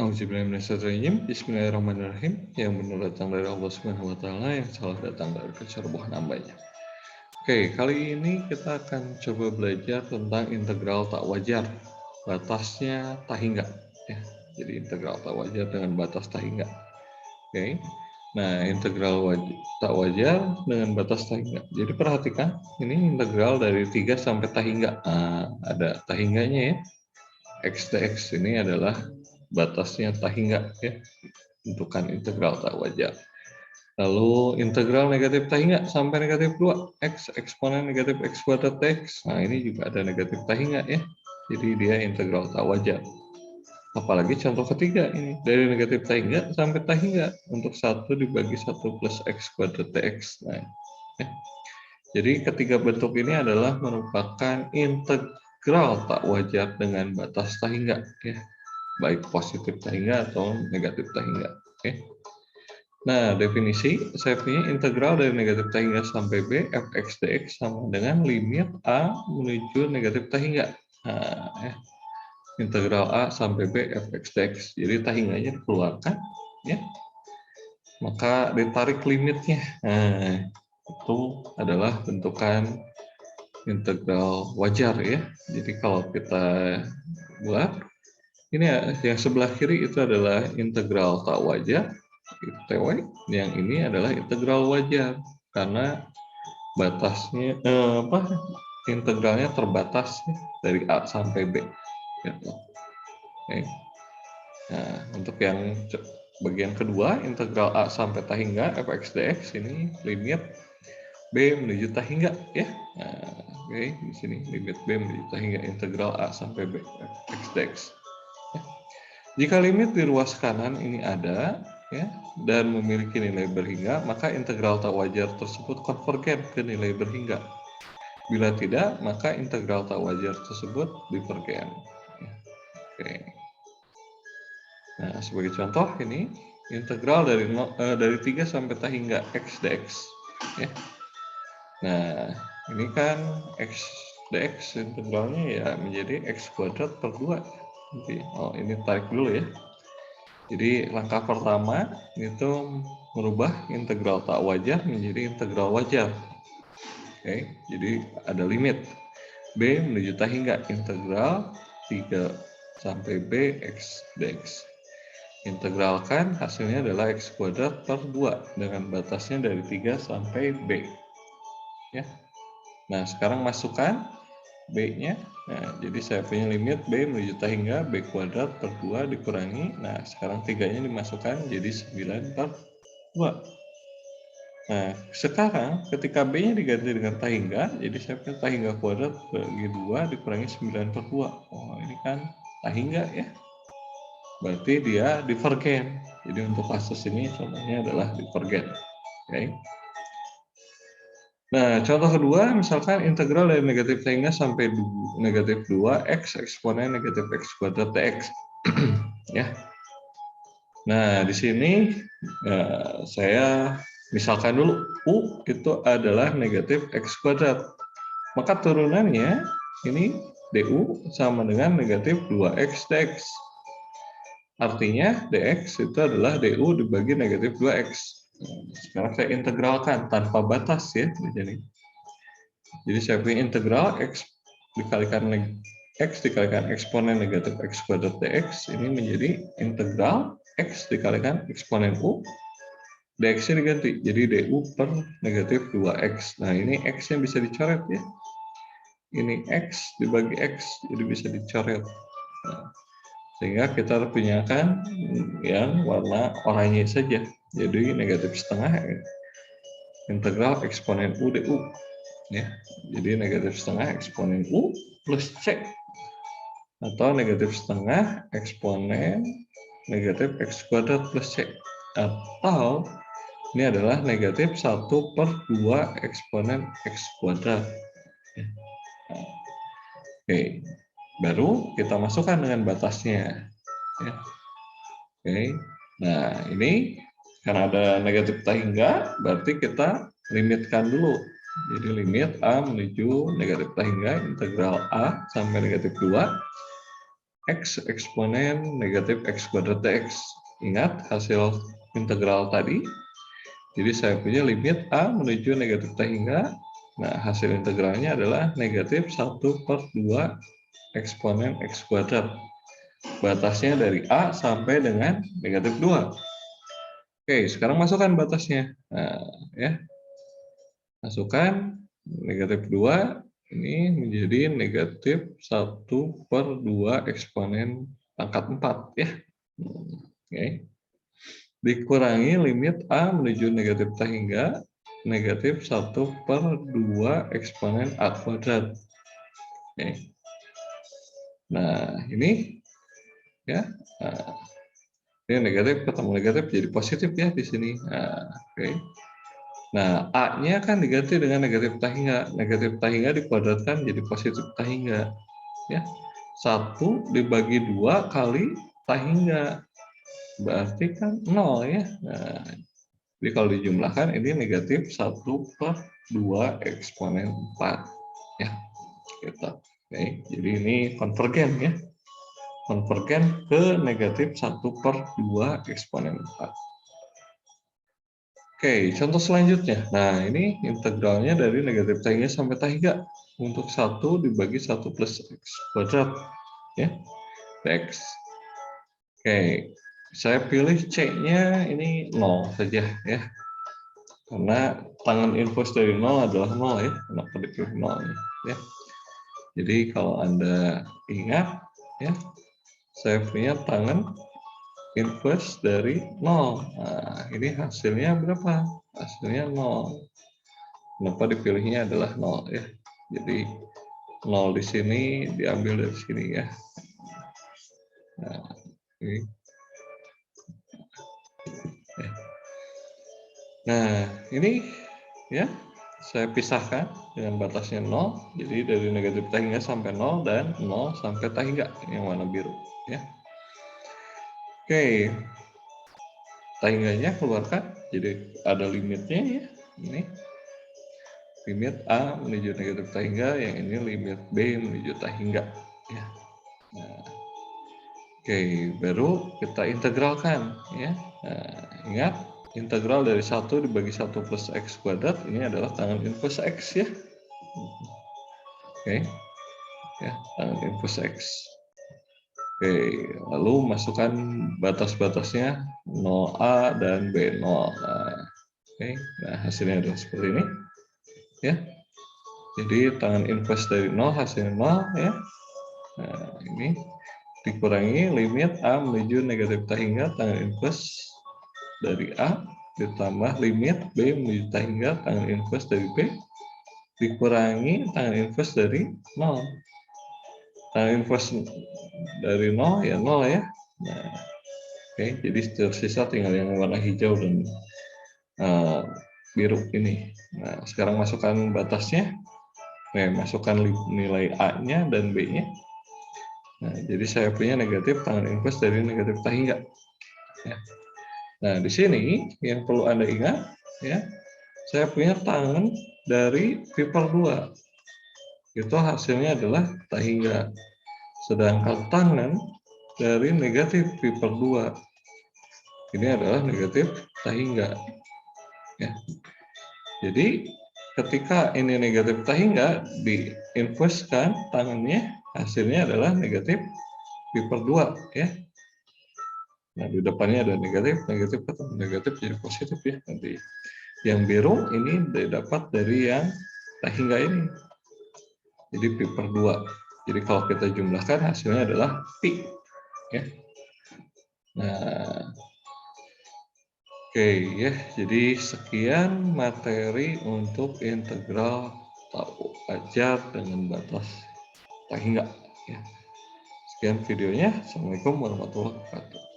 Auzubillahiminasyaitonirrajim. Bismillahirrahmanirrahim. Yang benar datang dari Allah Subhanahu wa taala, yang salah datang dari kecerobohan hambanya. Oke, kali ini kita akan coba belajar tentang integral tak wajar. Batasnya tak hingga. Ya, jadi integral tak wajar dengan batas tak hingga. Oke. Nah, integral tak wajar dengan batas tak hingga. Jadi perhatikan, ini integral dari 3 sampai tak hingga. Nah, ada tak hingganya ya. X dx ini adalah batasnya tak hingga ya, tentukan integral tak wajar. Lalu integral negatif tak hingga sampai negatif 2 x eksponen negatif x kuadrat dx. Nah, ini juga ada negatif tak hingga ya. Jadi dia integral tak wajar. Apalagi contoh ketiga ini dari negatif tak hingga sampai tak hingga untuk 1 dibagi 1 plus x kuadrat dx. Nah, ya. Jadi ketiga bentuk ini adalah merupakan integral tak wajar dengan batas tak hingga ya, baik positif tak hingga atau negatif tak hingga. Oke. Nah, definisi saya punya integral dari negatif tak hingga sampai b fx dx sama dengan limit a menuju negatif tak hingga. Nah, ya. Integral a sampai b fx dx. Jadi tak hingganya dikeluarkan ya. Maka ditarik limitnya. Nah, itu adalah bentukan integral wajar ya. Jadi kalau kita buat ini yang sebelah kiri itu adalah integral tak wajar, TW. Yang ini adalah integral wajar karena batasnya integralnya terbatas ya, dari A sampai B. Gitu. Oke. Nah, untuk yang bagian kedua, integral A sampai tak hingga fx dx ini limit B menuju tak hingga ya. Nah, oke, di sini limit B menuju tak hingga integral A sampai B fx dx. Ya. Jika limit di ruas kanan ini ada ya dan memiliki nilai berhingga, maka integral tak wajar tersebut konvergen ke nilai berhingga. Bila tidak, maka integral tak wajar tersebut divergen. Ya. Oke. Nah, sebagai contoh ini integral dari 3 sampai tak hingga x dx ya. Nah, ini kan x dx integralnya ya menjadi x kuadrat per 2. Ini tarik dulu ya. Jadi langkah pertama itu merubah integral tak wajar menjadi integral wajar. Oke, jadi ada limit b menuju tak hingga integral 3 sampai b x dx. Integralkan hasilnya adalah x kuadrat per 2 dengan batasnya dari 3 sampai b. Ya. Nah, sekarang masukkan b-nya. Nah, jadi saya punya limit b menuju tak hingga b kuadrat per 2 dikurangi. Nah, sekarang 3-nya dimasukkan jadi 9 per 2. Nah, sekarang ketika b-nya diganti dengan tak hingga, jadi saya punya tak hingga kuadrat bagi 2 dikurangi 9 per 2. Oh, ini kan tak hingga ya. Berarti dia divergen. Jadi untuk kasus ini contohnya adalah divergen. Oke. Nah, contoh kedua, misalkan integral dari negatif tak hingga sampai negatif 2 x eksponen negatif x kuadrat dx. Ya. Nah, di sini saya misalkan dulu u itu adalah negatif x kuadrat. Maka turunannya ini du sama dengan negatif 2x dx. Artinya dx itu adalah du dibagi negatif 2x. Sekarang saya integralkan tanpa batas ya di sini. Jadi saya punya integral x dikalikan eksponen negatif x kuadrat dx ini menjadi integral x dikalikan eksponen u dx-nya diganti jadi du per negatif 2x. Nah, ini x-nya bisa dicoret ya. Ini x dibagi x jadi bisa dicoret. Nah, sehingga kita punyakan yang warna oranye saja. Jadi negatif setengah integral eksponen u du ya. Jadi negatif setengah eksponen u plus c atau negatif setengah eksponen negatif x kuadrat plus c, atau ini adalah negatif 1 per 2 eksponen x kuadrat. Oke, baru kita masukkan dengan batasnya ya. Oke, nah ini karena ada negatif tak hingga berarti kita limitkan dulu. Jadi limit a menuju negatif tak hingga integral a sampai negatif 2 X eksponen negatif X kuadrat dx. Ingat hasil integral tadi. Jadi saya punya limit A menuju negatif T hingga, nah hasil integralnya adalah negatif 1/2 eksponen X kuadrat. Batasnya dari A sampai dengan negatif 2. Oke, sekarang masukkan batasnya. Nah, ya. Masukkan negatif 2, ini menjadi negatif 1/2 eksponen pangkat 4. Ya. Oke. Dikurangi limit A menuju negatif T hingga negatif 1/2 eksponen A kuadrat. Oke. Nah, ini ya. Nah, ini negatif ketemu negatif jadi positif ya di sini. Nah, oke. Nah, A-nya kan diganti dengan negatif T hingga. Negatif T hingga dikuadratkan jadi positif T hingga. Ya. 1 dibagi 2 kali T hingga. Berarti kan 0 ya. Nah, jadi kalau dijumlahkan ini negatif 1/2 eksponen 4. Ya, gitu. Oke, jadi ini konvergen ya. Konvergen ke negatif 1/2 eksponen 4. Oke, contoh selanjutnya. Nah, ini integralnya dari negatif T hingga sampai T hingga. Untuk 1 dibagi 1 plus X kuadrat. Ya, X. Oke, saya pilih C-nya ini 0 saja ya. Karena tangan inverse dari 0 adalah 0 ya. Kenapa dipilih 0 ya? Jadi kalau Anda ingat ya, saya punya tangan inverse dari 0. Nah, ini hasilnya berapa? Hasilnya 0. Kenapa dipilihnya adalah 0 ya. Jadi 0 di sini diambil dari sini ya. Nah, ini. Nah, ini ya, saya pisahkan dengan batasnya 0. Jadi dari negatif T hingga sampai 0 dan 0 sampai T hingga yang warna biru ya. Oke. T hingganya keluarkan. Jadi ada limitnya ya. Ini limit A menuju negatif T hingga, yang ini limit B menuju T hingga ya. Nah, oke, baru kita integralkan ya. Nah, ingat integral dari 1 dibagi 1 plus X kuadrat ini adalah tangan inverse X ya. Oke. Ya, tangan inverse X. Oke, lalu masukkan batas-batasnya 0A dan B0. Nah, oke, nah hasilnya adalah seperti ini. Ya. Jadi tangan inverse dari 0 hasilnya 0 ya. Nah, ini dikurangi limit A menuju negatif T hingga tangan inverse dari A ditambah limit B menuju T hingga tangan inverse dari B dikurangi tangan inverse dari 0. Tangan inverse dari 0 ya 0 ya. Nah, oke, jadi tersisa tinggal yang warna hijau dan biru ini. Nah, sekarang masukkan batasnya. Nah, masukkan nilai A-nya dan B-nya. Nah, jadi saya punya negatif tangan inverse dari negatif T hingga. Ya. Nah, di sini yang perlu Anda ingat, ya, saya punya tangan dari V/2. Itu hasilnya adalah T hingga. Sedangkan tangan dari negatif V/2 ini adalah negatif T hingga. Ya. Jadi ketika ini negatif T hingga, diinverskan tangannya, hasilnya adalah negatif V/2 ya. Nah, di depannya ada negatif, negatif ketemu negatif jadi positif ya nanti. Yang biru ini didapat dari yang T hingga ini. Jadi Pi/2. Jadi kalau kita jumlahkan hasilnya adalah Pi. Ya. Nah, oke ya. Jadi sekian materi untuk integral tahu ajar dengan batas T hingga. Ya. Sekian videonya. Assalamualaikum warahmatullahi wabarakatuh.